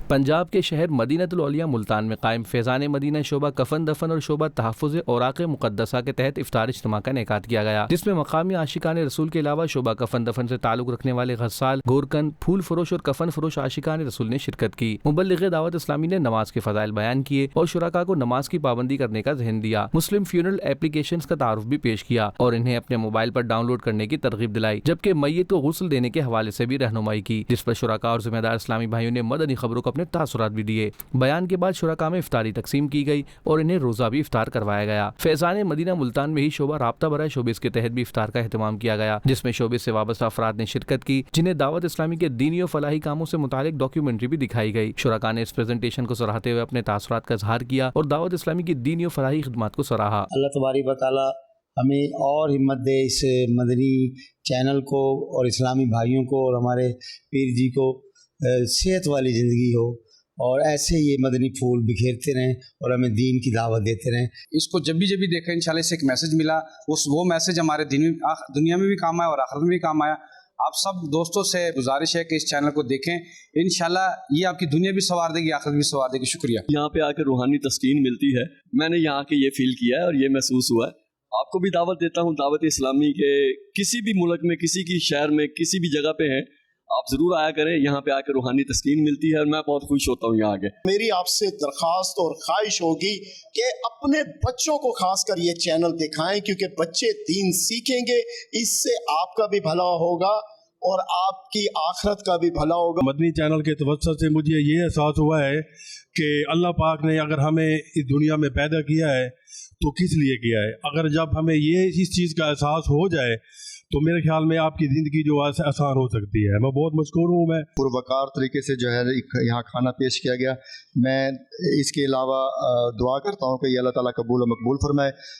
پنجاب کے شہر مدینۃ العلیاء ملتان میں قائم فیضان مدینہ شعبہ کفن دفن اور شعبہ تحفظ اوراق مقدسہ کے تحت افطار اجتماع کا انعقاد کیا گیا، جس میں مقامی عاشقان رسول کے علاوہ شعبہ کفن دفن سے تعلق رکھنے والے غسال، گورکن، پھول فروش اور کفن فروش عاشقان رسول نے شرکت کی۔ مبلغ دعوت اسلامی نے نماز کے فضائل بیان کیے اور شرکاء کو نماز کی پابندی کرنے کا ذہن دیا۔ مسلم فیونرل ایپلیکیشنز کا تعارف بھی پیش کیا اور انہیں اپنے موبائل پر ڈاؤن لوڈ کرنے کی ترغیب دلائی، جبکہ میت کو غسل دینے کے حوالے سے بھی رہنمائی کی، جس پر شرکاء اور ذمہ دار اسلامی بھائیوں نے مدنی خبروں کو اپنے تاثرات بھی دیے۔ بیان کے بعد شرکاء میں افطاری تقسیم کی گئی اور انہیں روزہ بھی افطار کروایا گیا۔ فیضان مدینہ ملتان میں ہی شعبہ رابطہ برائے شوبز کے تحت بھی افطار کا اہتمام کیا گیا، جس میں شعبے سے وابستہ افراد نے شرکت کی، جنہیں دعوت اسلامی کے دینی و فلاحی کاموں سے متعلق ڈاکیومنٹری بھی دکھائی گئی۔ شرکاء نے اس پریزنٹیشن کو سراہتے ہوئے اپنے تاثرات کا اظہار کیا اور دعوت اسلامی کی دینی و فلاحی خدمات کو سراہا۔ اللہ تبارک و تعالی ہمیں اور ہمت دے اس مدنی چینل کو اور اسلامی بھائیوں کو اور ہمارے پیر جی کو صحت والی زندگی ہو اور ایسے یہ مدنی پھول بکھیرتے رہیں اور ہمیں دین کی دعوت دیتے رہیں۔ اس کو جب بھی دیکھا انشاءاللہ اس سے ایک میسج ملا، وہ میسج ہمارے دنیا میں بھی کام آیا اور آخرت میں بھی کام آیا۔ آپ سب دوستوں سے گزارش ہے کہ اس چینل کو دیکھیں، انشاءاللہ یہ آپ کی دنیا بھی سنوار دے گی، آخرت بھی سنوار دے گی۔ شکریہ۔ یہاں پہ آ کے روحانی تسکین ملتی ہے، میں نے یہاں کے یہ فیل کیا ہے اور یہ محسوس ہوا ہے۔ آپ کو بھی دعوت دیتا ہوں دعوت اسلامی کے، کسی بھی ملک میں، کسی کی شہر میں، کسی بھی جگہ پہ ہیں، آپ ضرور آیا کریں، یہاں پہ آ کے روحانی تسکین ملتی ہے اور میں بہت خوش ہوتا ہوں یہاں آ کے۔ میری آپ سے درخواست اور خواہش ہوگی کہ اپنے بچوں کو خاص کر یہ چینل دکھائیں، کیونکہ بچے دین سیکھیں گے، اس سے آپ کا بھی بھلا ہوگا اور آپ کی آخرت کا بھی بھلا ہوگا۔ مدنی چینل کے توسط سے مجھے یہ احساس ہوا ہے کہ اللہ پاک نے اگر ہمیں اس دنیا میں پیدا کیا ہے تو کس لیے کیا ہے۔ اگر جب ہمیں یہ اس چیز کا احساس ہو جائے تو میرے خیال میں آپ کی زندگی جو ہے آسان ہو سکتی ہے۔ میں بہت مشکور ہوں۔ میں پروقار طریقے سے جو ہے یہاں کھانا پیش کیا گیا، میں اس کے علاوہ دعا کرتا ہوں کہ یہ اللہ تعالیٰ قبول و مقبول فرمائے۔